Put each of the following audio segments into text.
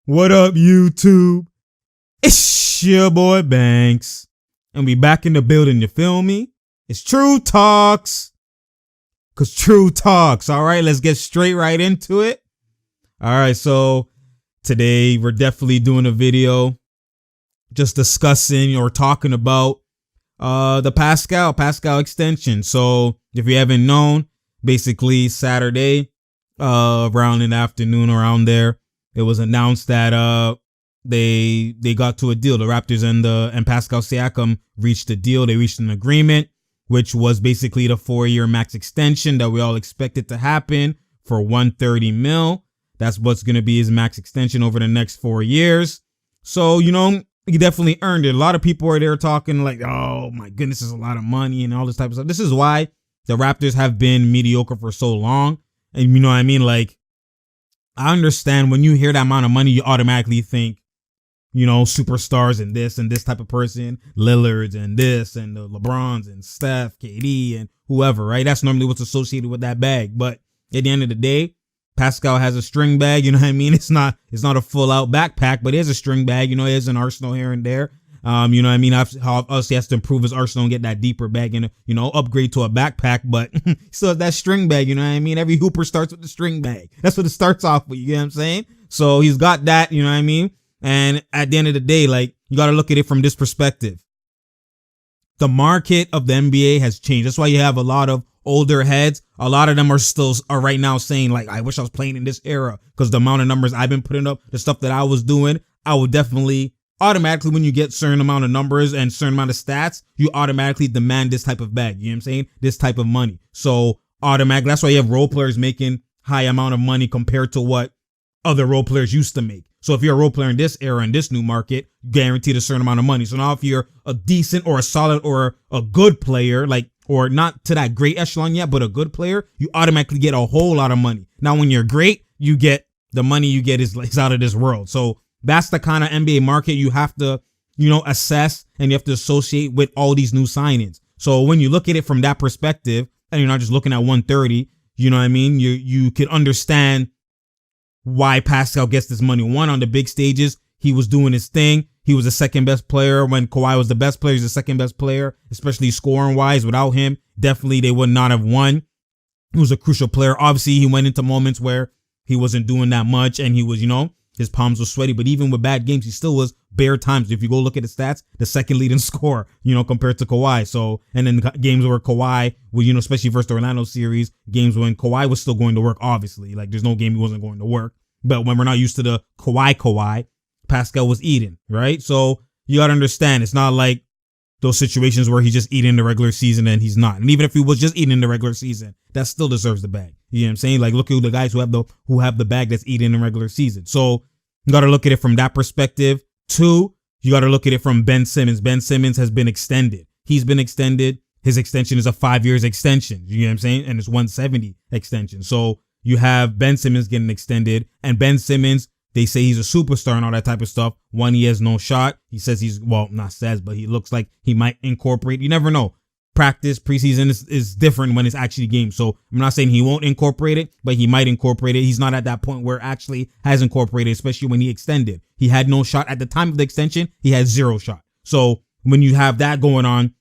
What up, YouTube? It's your boy Banks. And we back in the building, you feel me? It's True Talks. Cause True Talks. Alright, let's get straight right into it. Alright, so today we're definitely doing a video just discussing or talking about the Pascal extension. So if you haven't known, basically Saturday, around in the afternoon around there, it was announced that they got to a deal. The Raptors and Pascal Siakam reached a deal. They reached an agreement, which was basically the 4-year max extension that we all expected to happen for $130 million. That's what's going to be his max extension over the next 4 years. So, you know, he definitely earned it. A lot of people are there talking like, oh my goodness, this is a lot of money and all this type of stuff. This is why the Raptors have been mediocre for so long. And you know what I mean? Like, I understand when you hear that amount of money, you automatically think, you know, superstars and this type of person, Lillards and this and the LeBrons and Steph, KD and whoever, right? That's normally what's associated with that bag. But at the end of the day, Pascal has a string bag, you know what I mean? It's not a full out backpack, but he has a string bag, you know, he has an arsenal here and there. You know what I mean? Obviously, he has to improve his arsenal and get that deeper bag and, you know, upgrade to a backpack, but still that string bag, you know what I mean? Every hooper starts with the string bag. That's what it starts off with, you get what I'm saying? So he's got that, you know what I mean? And at the end of the day, like, you got to look at it from this perspective. The market of the NBA has changed. That's why you have a lot of older heads. A lot of them are right now saying, like, I wish I was playing in this era, because the amount of numbers I've been putting up, the stuff that I was doing, I would definitely automatically, when you get certain amount of numbers and certain amount of stats, you automatically demand this type of bag. You know what I'm saying? This type of money. So automatically, that's why you have role players making high amount of money compared to what other role players used to make. So if you're a role player in this era, in this new market, guaranteed a certain amount of money. So now if you're a decent or a solid or a good player, like, or not to that great echelon yet, but a good player, you automatically get a whole lot of money. Now, when you're great, you get the money you get is out of this world. So that's the kind of NBA market you have to, you know, assess, and you have to associate with all these new signings. So when you look at it from that perspective, and you're not just looking at 130, you know what I mean? You can understand why Pascal gets this money. One, on the big stages, he was doing his thing. He was the second best player. When Kawhi was the best player, he's the second best player, especially scoring wise. Without him, definitely they would not have won. He was a crucial player. Obviously, he went into moments where he wasn't doing that much, and he was, you know, his palms were sweaty, but even with bad games, he still was bare times. If you go look at the stats, the second leading scorer, you know, compared to Kawhi. So, and then the games where Kawhi was, you know, especially versus the Orlando series, games when Kawhi was still going to work, obviously. Like, there's no game he wasn't going to work. But when we're not used to the Kawhi, Pascal was eating, right? So you got to understand, it's not like those situations where he's just eating the regular season and he's not. And even if he was just eating the regular season, that still deserves the bag. You know what I'm saying? Like, look at the guys who have the bag that's eating in regular season. So you got to look at it from that perspective. Two, you got to look at it from Ben Simmons. Ben Simmons has been extended. He's been extended. His extension is a 5 years extension. You know what I'm saying? And it's 170 extension. So you have Ben Simmons getting extended, and Ben Simmons, they say he's a superstar and all that type of stuff. One, he has no shot. He says but he looks like he might incorporate. You never know. Practice, preseason is different when it's actually games. So I'm not saying he won't incorporate it, but he might incorporate it. He's not at that point where it actually has incorporated, especially when he extended. He had no shot at the time of the extension. He had 0 shot. So when you have that going on,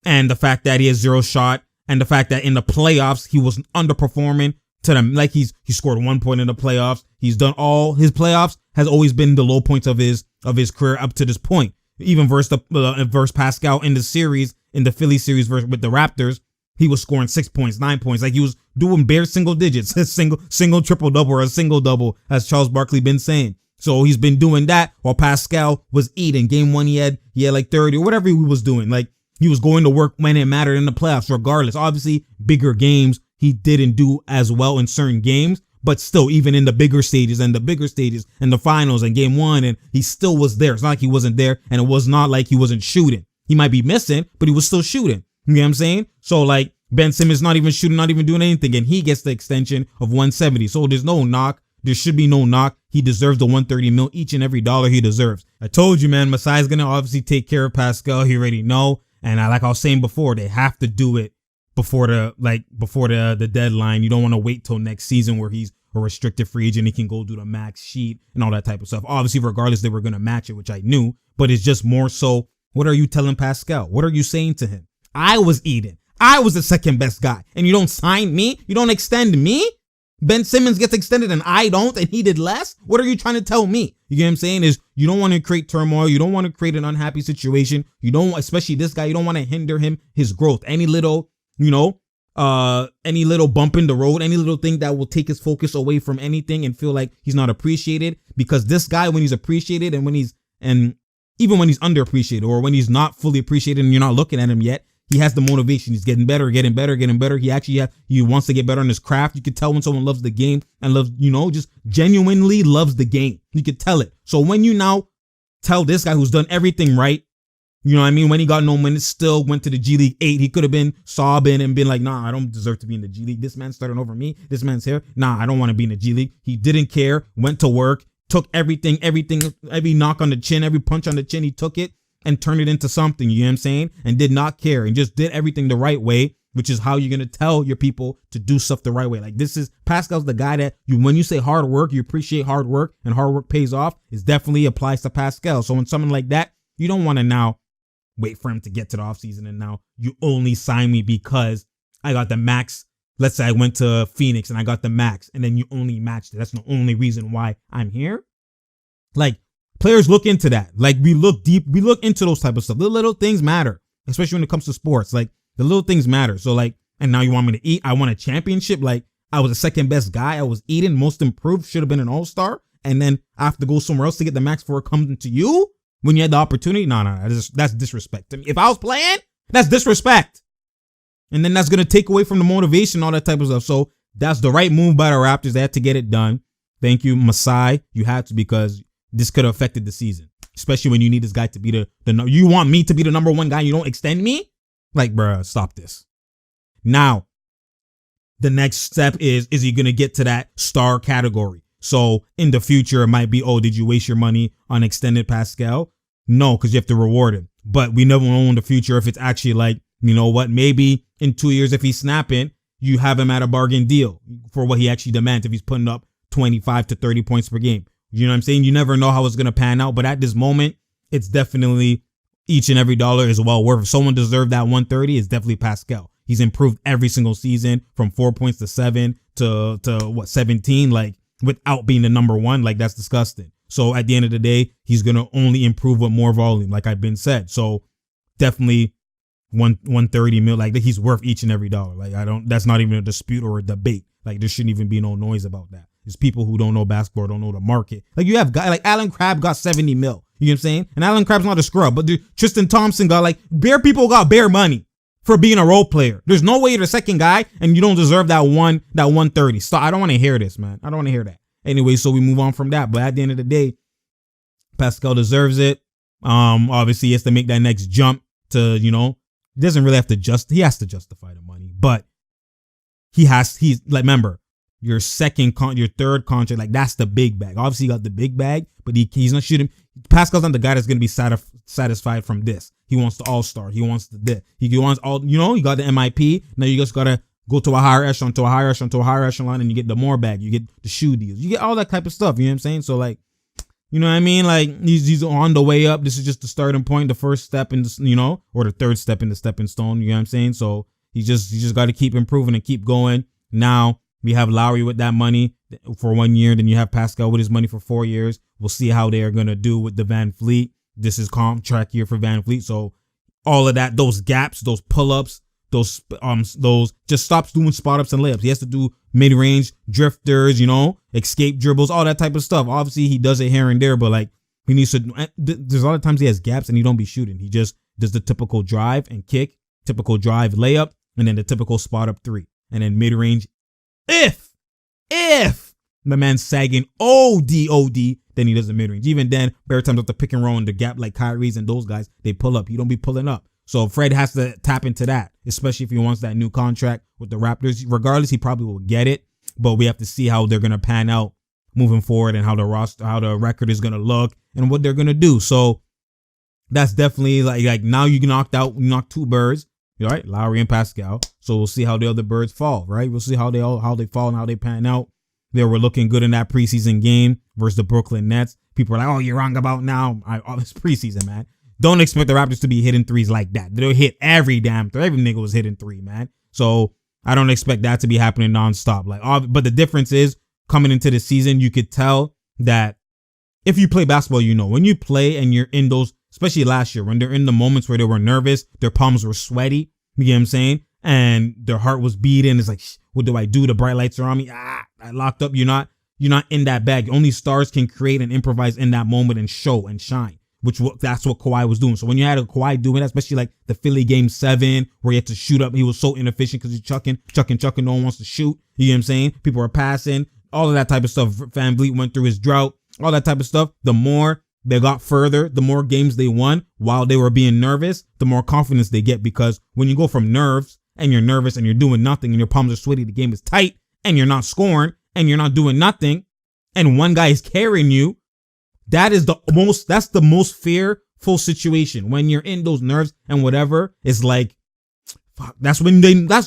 and the fact that he has 0 shot, and the fact that in the playoffs he was underperforming to them, like he scored 1 point in the playoffs. He's done all his playoffs has always been the low points of his career up to this point. Even versus Pascal in the series, in the Philly series with the Raptors, he was scoring 6 points, 9 points. Like, he was doing bare single digits, single triple double, or a single double, as Charles Barkley been saying. So he's been doing that while Pascal was eating. Game 1, he had like 30 or whatever he was doing. Like, he was going to work when it mattered in the playoffs, regardless. Obviously, bigger games, he didn't do as well in certain games, but still, even in the bigger stages and the finals and game 1, and he still was there. It's not like he wasn't there, and it was not like he wasn't shooting. He might be missing, but he was still shooting. You know what I'm saying? So, like, Ben Simmons not even shooting, not even doing anything, and he gets the extension of 170. So there's no knock. There should be no knock. He deserves the 130 mil, each and every dollar he deserves. I told you, man, Masai's going to obviously take care of Pascal. He already know. And like I was saying before, they have to do it before the deadline. You don't want to wait till next season where he's a restricted free agent. He can go do the max sheet and all that type of stuff. Obviously, regardless, they were going to match it, which I knew. But it's just more so, what are you telling Pascal? What are you saying to him? I was eating. I was the second best guy. And you don't sign me? You don't extend me? Ben Simmons gets extended and I don't, and he did less? What are you trying to tell me? You get what I'm saying? Is you don't want to create turmoil. You don't want to create an unhappy situation. You don't, especially this guy, you don't want to hinder his growth. Any little, any little bump in the road, any little thing that will take his focus away from anything and feel like he's not appreciated. Because this guy, when he's appreciated and even when he's underappreciated or when he's not fully appreciated and you're not looking at him yet, he has the motivation. He's getting better. He wants to get better on his craft. You can tell when someone loves the game and loves, just genuinely loves the game. You can tell it. So when you now tell this guy who's done everything right, you know what I mean? When he got no minutes, still went to the G League 8. He could have been sobbing and been like, nah, I don't deserve to be in the G League. This man's starting over me. This man's here. Nah, I don't want to be in the G League. He didn't care, went to work, took everything, every knock on the chin, every punch on the chin, he took it and turned it into something, you know what I'm saying? And did not care and just did everything the right way, which is how you're going to tell your people to do stuff the right way. Like Pascal's the guy that when you say hard work, you appreciate hard work and hard work pays off. It definitely applies to Pascal. So when someone like that, you don't want to now wait for him to get to the offseason and now you only sign me because I got the max. Let's say I went to Phoenix and I got the max and then you only matched it. That's the only reason why I'm here. Like, players look into that. Like, we look deep. We look into those type of stuff. The little things matter, especially when it comes to sports. Like, the little things matter. So, like, and now you want me to eat? I won a championship. Like, I was the second best guy. I was eating, most improved, should have been an all-star. And then I have to go somewhere else to get the max before it comes to you when you had the opportunity? No, that's disrespect to me. If I was playing, that's disrespect. And then that's going to take away from the motivation, all that type of stuff. So that's the right move by the Raptors. They had to get it done. Thank you, Masai. You had to, because this could have affected the season, especially when you need this guy to be you want me to be the number one guy. You don't extend me? Like, bruh, stop this. Now, the next step is he going to get to that star category? So in the future, it might be, oh, did you waste your money on extended Pascal? No, because you have to reward him. But we never know in the future if it's actually like, you know what, maybe in 2 years, if he's snapping, you have him at a bargain deal for what he actually demands if he's putting up 25 to 30 points per game. You know what I'm saying? You never know how it's going to pan out. But at this moment, it's definitely each and every dollar is well worth. If someone deserved that 130, it's definitely Pascal. He's improved every single season from 4 points to 7 to 17, like, without being the number one. Like, that's disgusting. So at the end of the day, he's going to only improve with more volume, like I've been said. So definitely 130 mil, like, he's worth each and every dollar. Like, that's not even a dispute or a debate. Like, there shouldn't even be no noise about that. There's people who don't know basketball, don't know the market. Like, you have guys like Alan Crabb got 70 mil. You know what I'm saying? And Alan Crabb's not a scrub, but Tristan Thompson got, like, people got bare money for being a role player. There's no way you're the second guy and you don't deserve that 130. So I don't want to hear this, man. I don't want to hear that. Anyway, so we move on from that. But at the end of the day, Pascal deserves it. Obviously he has to make that next jump to, he doesn't really have to he has to justify the money, but he's like, remember, your third contract, like, that's the big bag. Obviously he got the big bag, but he's not shooting. Pascal's not the guy that's going to be satisfied from this. He wants the all-star. He wants he wants all, you got the MIP. Now you just got to go to a higher echelon, and you get the more bag. You get the shoe deals. You get all that type of stuff. You know what I'm saying? So, like, you know what I mean? Like, he's on the way up. This is just the starting point, the first step in the, or the third step in the stepping stone. You know what I'm saying? So he just got to keep improving and keep going. Now we have Lowry with that money for 1 year. Then you have Pascal with his money for 4 years. We'll see how they are going to do with the Van Fleet. This is contract year for Van Fleet. So all of that, those gaps, those pull-ups, those just stops doing spot-ups and layups. He has to do mid-range drifters, escape dribbles, all that type of stuff. Obviously, he does it here and there, but, like, he needs to. There's a lot of times he has gaps and he don't be shooting. He just does the typical drive and kick, typical drive layup, and then the typical spot-up three. And then mid-range, if the man's sagging OD, then he does the mid-range. Even then, bare times with the pick and roll and the gap, like Kyrie's and those guys, they pull up. He don't be pulling up. So Fred has to tap into that, especially if he wants that new contract with the Raptors. Regardless, he probably will get it, but we have to see how they're going to pan out moving forward and how the record is going to look and what they're going to do. So that's definitely like now you knocked two birds, right? Lowry and Pascal. So we'll see how the other birds fall, right? We'll see how they fall and how they pan out. they were looking good in that preseason game versus the Brooklyn Nets. People are like, oh, you're wrong about now. It's preseason, man. Don't expect the Raptors to be hitting threes like that. They'll hit every damn three. Every nigga was hitting three, man. So I don't expect that to be happening nonstop. But the difference is, coming into the season, you could tell that if you play basketball, when you play and you're in those, especially last year, when they're in the moments where they were nervous, their palms were sweaty, you get what I'm saying? And their heart was beating. It's like, what do I do? The bright lights are on me. I locked up. You're not in that bag. Only stars can create and improvise in that moment and show and shine, that's what Kawhi was doing. So when you had a Kawhi doing that, especially like the Philly game 7, where he had to shoot up, he was so inefficient because he's chucking. No one wants to shoot. You get what I'm saying? People are passing, all of that type of stuff. Van Vliet went through his drought, all that type of stuff. The more they got further, the more games they won while they were being nervous, the more confidence they get. Because when you go from nerves and you're nervous and you're doing nothing and your palms are sweaty, the game is tight and you're not scoring and you're not doing nothing, and one guy is carrying you, that's the most fearful situation. When you're in those nerves and whatever, it's like, fuck, that's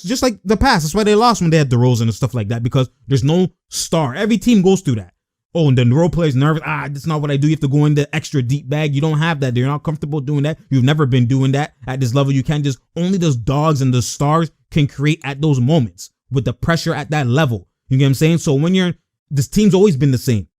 just like the past. That's why they lost when they had DeRozan and stuff like that, because there's no star. Every team goes through that. Oh, and the role player's nervous. That's not what I do. You have to go in the extra deep bag. You don't have that. You're not comfortable doing that. You've never been doing that at this level. You can't only those dogs and the stars can create at those moments with the pressure at that level. You get what I'm saying? So this team's always been the same.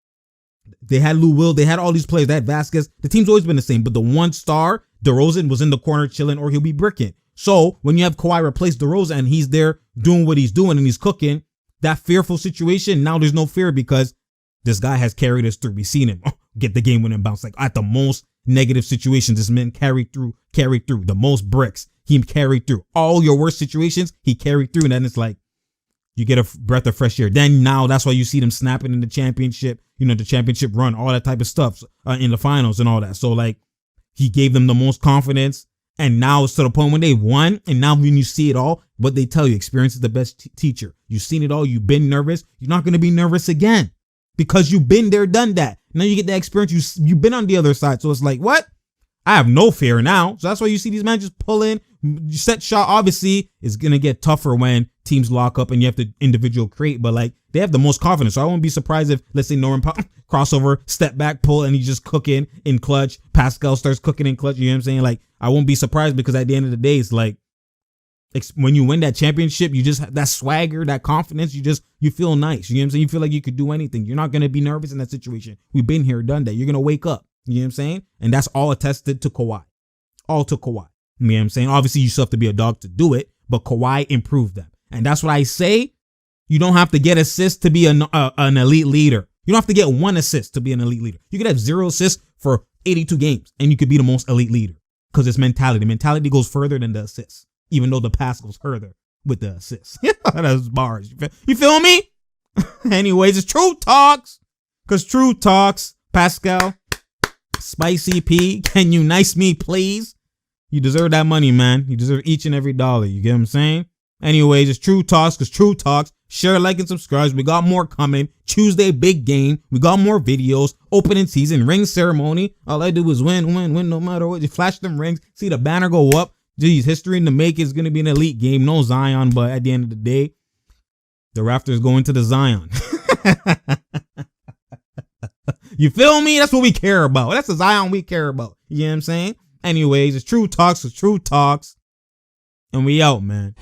They had Lou Will. They had all these players. They had Vasquez. The team's always been the same. But the one star, DeRozan, was in the corner chilling, or he'll be bricking. So when you have Kawhi replace DeRozan and he's there doing what he's doing and he's cooking, that fearful situation, now there's no fear because this guy has carried us through. We've seen him get the game winning bounce. Like at the most negative situations, this man carried through. The most bricks, he carried through. All your worst situations, he carried through. And then it's like, you get a breath of fresh air. Then now that's why you see them snapping in the championship, the championship run, all that type of stuff in the finals and all that. So like, he gave them the most confidence. And now it's to the point when they won. And now when you see it all, what they tell you, experience is the best teacher. You've seen it all. You've been nervous. You're not going to be nervous again because you've been there, done that. Now you get the experience. You've been on the other side. So it's like, what? I have no fear now. So that's why you see these men just pull in. Set shot obviously is going to get tougher when teams lock up and you have to individual create, but like they have the most confidence. So I won't be surprised if, let's say, Norman crossover, step back, pull, and he's just cooking in clutch. Pascal starts cooking in clutch. You know what I'm saying? Like, I won't be surprised because at the end of the day, it's like, when you win that championship, you just have that swagger, that confidence. You feel nice. You know what I'm saying? You feel like you could do anything. You're not going to be nervous in that situation. We've been here, done that. You're going to wake up. You know what I'm saying? And that's all attested to Kawhi. All to Kawhi. You know what I'm saying? Obviously, you still have to be a dog to do it, but Kawhi improved them. And that's what I say. You don't have to get assists to be an elite leader. You don't have to get one assist to be an elite leader. You could have 0 assists for 82 games and you could be the most elite leader because it's mentality. Mentality goes further than the assists, even though the pass goes further with the assists. That's bars. You feel me? Anyways, it's True Talks. Because True Talks, Pascal, Spicy P, can you nice me, please? You deserve that money, man. You deserve each and every dollar. You get what I'm saying? Anyways, it's True Talks, because True Talks. Share, like, and subscribe. We got more coming. Tuesday, big game. We got more videos. Opening season, ring ceremony. All I do is win no matter what. You flash them rings. See the banner go up. Geez, history in the make. It's going to be an elite game. No Zion, but at the end of the day, the Raptors go into the Zion. You feel me? That's what we care about. That's the Zion we care about. You know what I'm saying? Anyways, it's True Talks. It's True Talks. And we out, man.